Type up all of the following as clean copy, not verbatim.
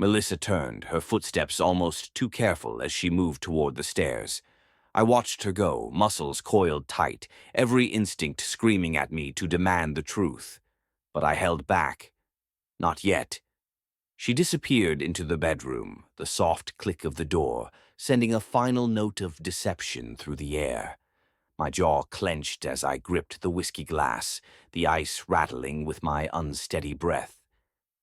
Melissa turned, her footsteps almost too careful as she moved toward the stairs. I watched her go, muscles coiled tight, every instinct screaming at me to demand the truth. But I held back. Not yet. She disappeared into the bedroom, the soft click of the door, sending a final note of deception through the air. My jaw clenched as I gripped the whiskey glass, the ice rattling with my unsteady breath.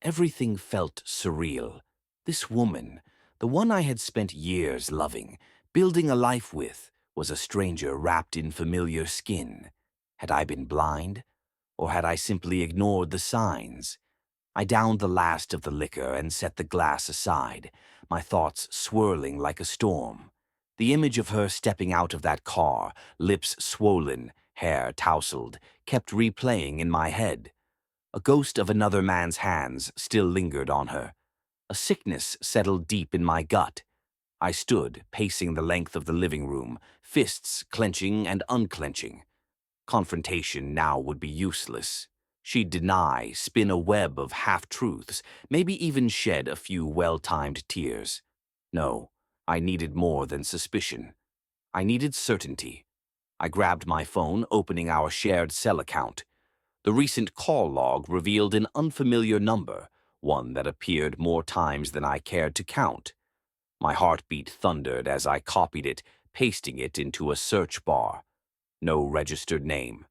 Everything felt surreal. This woman, the one I had spent years loving, building a life with, was a stranger wrapped in familiar skin. Had I been blind? Or had I simply ignored the signs? I downed the last of the liquor and set the glass aside, my thoughts swirling like a storm. The image of her stepping out of that car, lips swollen, hair tousled, kept replaying in my head. A ghost of another man's hands still lingered on her. A sickness settled deep in my gut. I stood, pacing the length of the living room, fists clenching and unclenching. Confrontation now would be useless. She'd deny, spin a web of half-truths, maybe even shed a few well-timed tears. No, I needed more than suspicion. I needed certainty. I grabbed my phone, opening our shared cell account. The recent call log revealed an unfamiliar number, one that appeared more times than I cared to count. My heartbeat thundered as I copied it, pasting it into a search bar. No registered name.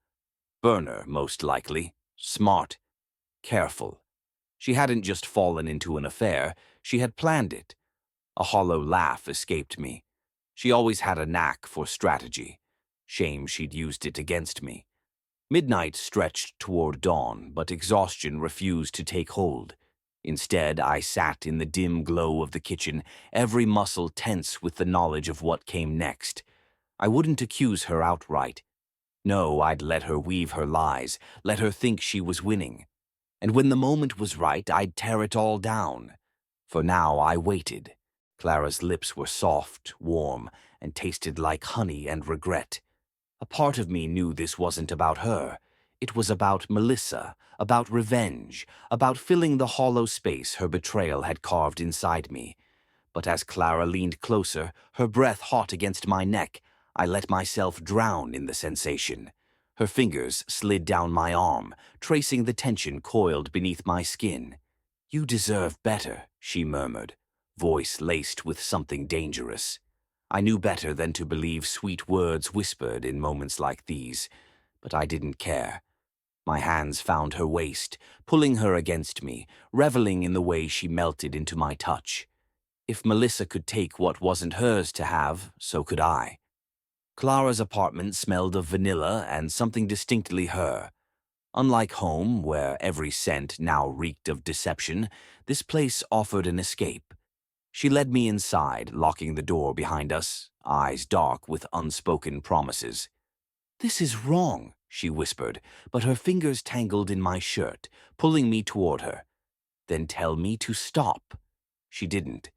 Burner, most likely. Smart. Careful. She hadn't just fallen into an affair, she had planned it. A hollow laugh escaped me. She always had a knack for strategy. Shame she'd used it against me. Midnight stretched toward dawn, but exhaustion refused to take hold. Instead, I sat in the dim glow of the kitchen, every muscle tense with the knowledge of what came next. I wouldn't accuse her outright. No, I'd let her weave her lies, let her think she was winning. And when the moment was right, I'd tear it all down. For now, I waited. Clara's lips were soft, warm, and tasted like honey and regret. A part of me knew this wasn't about her. It was about Melissa, about revenge, about filling the hollow space her betrayal had carved inside me. But as Clara leaned closer, her breath hot against my neck, I let myself drown in the sensation. Her fingers slid down my arm, tracing the tension coiled beneath my skin. "You deserve better," she murmured, voice laced with something dangerous. I knew better than to believe sweet words whispered in moments like these, but I didn't care. My hands found her waist, pulling her against me, reveling in the way she melted into my touch. If Melissa could take what wasn't hers to have, so could I. Clara's apartment smelled of vanilla and something distinctly her. Unlike home, where every scent now reeked of deception, this place offered an escape. She led me inside, locking the door behind us, eyes dark with unspoken promises. "This is wrong," she whispered, but her fingers tangled in my shirt, pulling me toward her. "Then tell me to stop." She didn't.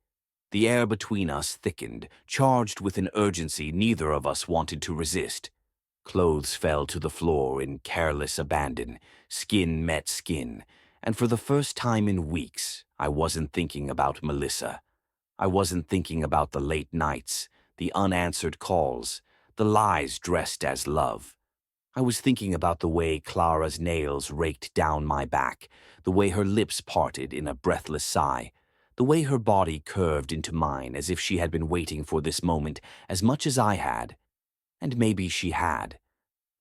The air between us thickened, charged with an urgency neither of us wanted to resist. Clothes fell to the floor in careless abandon, skin met skin, and for the first time in weeks, I wasn't thinking about Melissa. I wasn't thinking about the late nights, the unanswered calls, the lies dressed as love. I was thinking about the way Clara's nails raked down my back, the way her lips parted in a breathless sigh, the way her body curved into mine as if she had been waiting for this moment as much as I had. And maybe she had.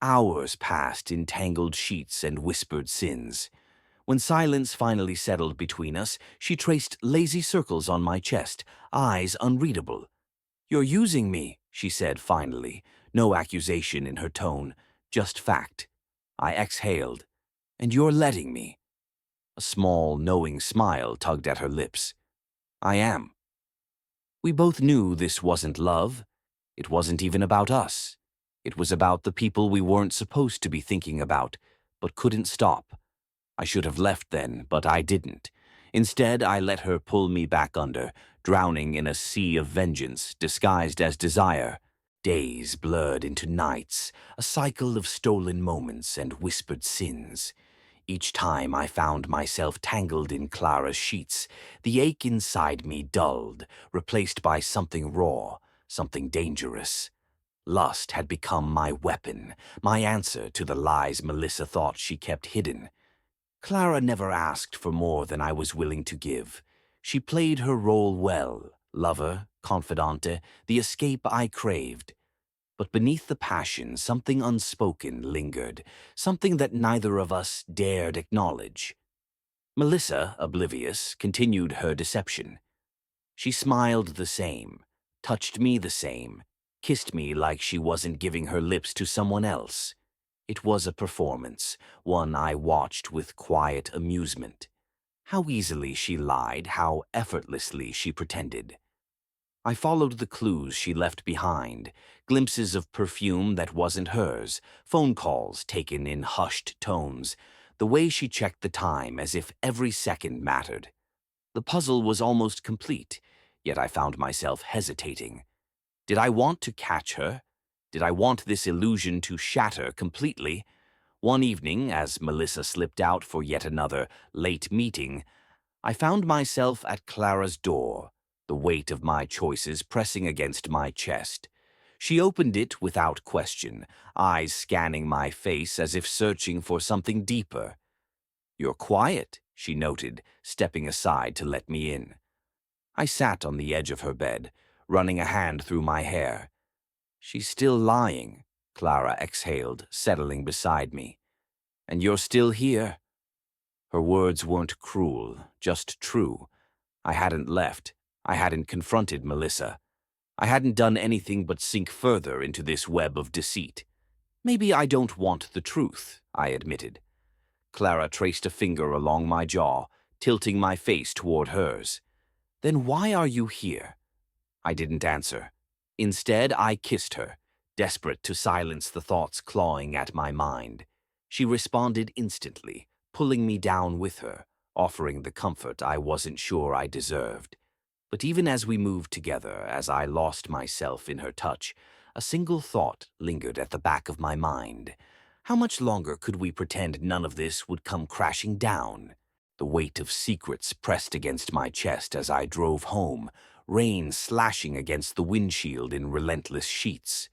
Hours passed in tangled sheets and whispered sins. When silence finally settled between us, she traced lazy circles on my chest, eyes unreadable. "You're using me," she said finally, no accusation in her tone, just fact. I exhaled. "And you're letting me." A small, knowing smile tugged at her lips. "I am." We both knew this wasn't love. It wasn't even about us. It was about the people we weren't supposed to be thinking about, but couldn't stop. I should have left then, but I didn't. Instead, I let her pull me back under, drowning in a sea of vengeance disguised as desire. Days blurred into nights, a cycle of stolen moments and whispered sins. Each time I found myself tangled in Clara's sheets, the ache inside me dulled, replaced by something raw, something dangerous. Lust had become my weapon, my answer to the lies Melissa thought she kept hidden. Clara never asked for more than I was willing to give. She played her role well, lover, confidante, the escape I craved. But beneath the passion, something unspoken lingered, something that neither of us dared acknowledge. Melissa, oblivious, continued her deception. She smiled the same, touched me the same, kissed me like she wasn't giving her lips to someone else. It was a performance, one I watched with quiet amusement. How easily she lied, how effortlessly she pretended. I followed the clues she left behind, glimpses of perfume that wasn't hers, phone calls taken in hushed tones, the way she checked the time as if every second mattered. The puzzle was almost complete, yet I found myself hesitating. Did I want to catch her? Did I want this illusion to shatter completely? One evening, as Melissa slipped out for yet another late meeting, I found myself at Clara's door, the weight of my choices pressing against my chest. She opened it without question, eyes scanning my face as if searching for something deeper. "You're quiet," she noted, stepping aside to let me in. I sat on the edge of her bed, running a hand through my hair. "She's still lying," Clara exhaled, settling beside me. "And you're still here." Her words weren't cruel, just true. I hadn't left. I hadn't confronted Melissa. I hadn't done anything but sink further into this web of deceit. "Maybe I don't want the truth," I admitted. Clara traced a finger along my jaw, tilting my face toward hers. "Then why are you here?" I didn't answer. Instead, I kissed her, desperate to silence the thoughts clawing at my mind. She responded instantly, pulling me down with her, offering the comfort I wasn't sure I deserved. But even as we moved together, as I lost myself in her touch, a single thought lingered at the back of my mind. How much longer could we pretend none of this would come crashing down? The weight of secrets pressed against my chest as I drove home, rain slashing against the windshield in relentless sheets.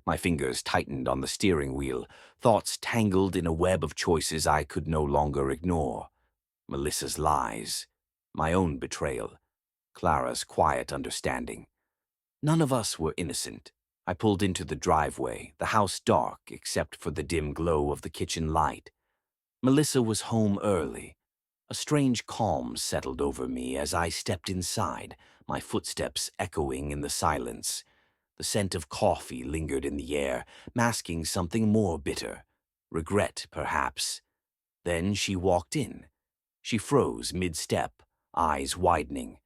My fingers tightened on the steering wheel, thoughts tangled in a web of choices I could no longer ignore. Melissa's lies, my own betrayal, Clara's quiet understanding. None of us were innocent. I pulled into the driveway, the house dark except for the dim glow of the kitchen light. Melissa was home early. A strange calm settled over me as I stepped inside, my footsteps echoing in the silence. The scent of coffee lingered in the air, masking something more bitter. Regret, perhaps. Then she walked in. She froze mid-step, eyes widening.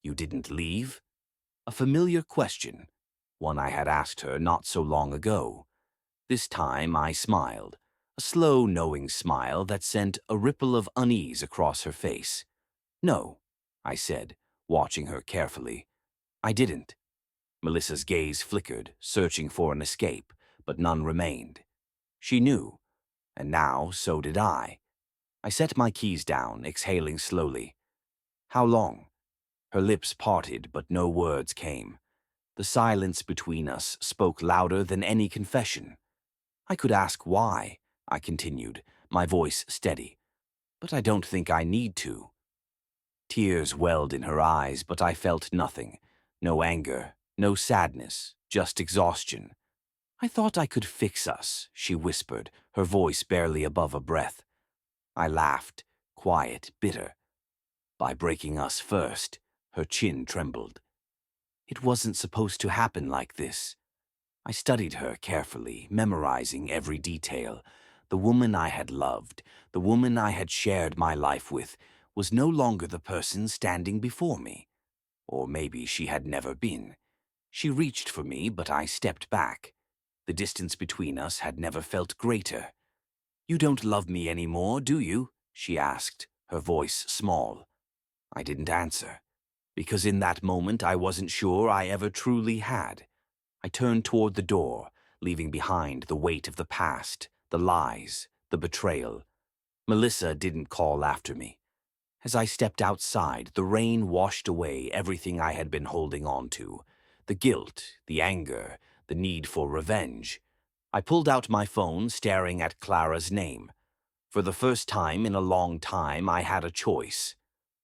"You didn't leave?" A familiar question, one I had asked her not so long ago. This time I smiled, a slow, knowing smile that sent a ripple of unease across her face. "No," I said, watching her carefully. "I didn't." Melissa's gaze flickered, searching for an escape, but none remained. She knew, and now so did I. I set my keys down, exhaling slowly. "How long?" Her lips parted, but no words came. The silence between us spoke louder than any confession. "I could ask why," I continued, my voice steady. "But I don't think I need to." Tears welled in her eyes, but I felt nothing. No anger, no sadness, just exhaustion. "I thought I could fix us," she whispered, her voice barely above a breath. I laughed, quiet, bitter. "By breaking us first." Her chin trembled. "It wasn't supposed to happen like this." I studied her carefully, memorizing every detail. The woman I had loved, the woman I had shared my life with, was no longer the person standing before me. Or maybe she had never been. She reached for me, but I stepped back. The distance between us had never felt greater. "You don't love me anymore, do you?" she asked, her voice small. I didn't answer, because in that moment I wasn't sure I ever truly had. I turned toward the door, leaving behind the weight of the past, the lies, the betrayal. Melissa didn't call after me. As I stepped outside, the rain washed away everything I had been holding on to. The guilt, the anger, the need for revenge. I pulled out my phone, staring at Clara's name. For the first time in a long time, I had a choice.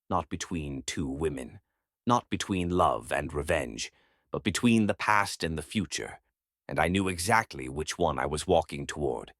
Not between two women. Not between love and revenge, but between the past and the future. And I knew exactly which one I was walking toward.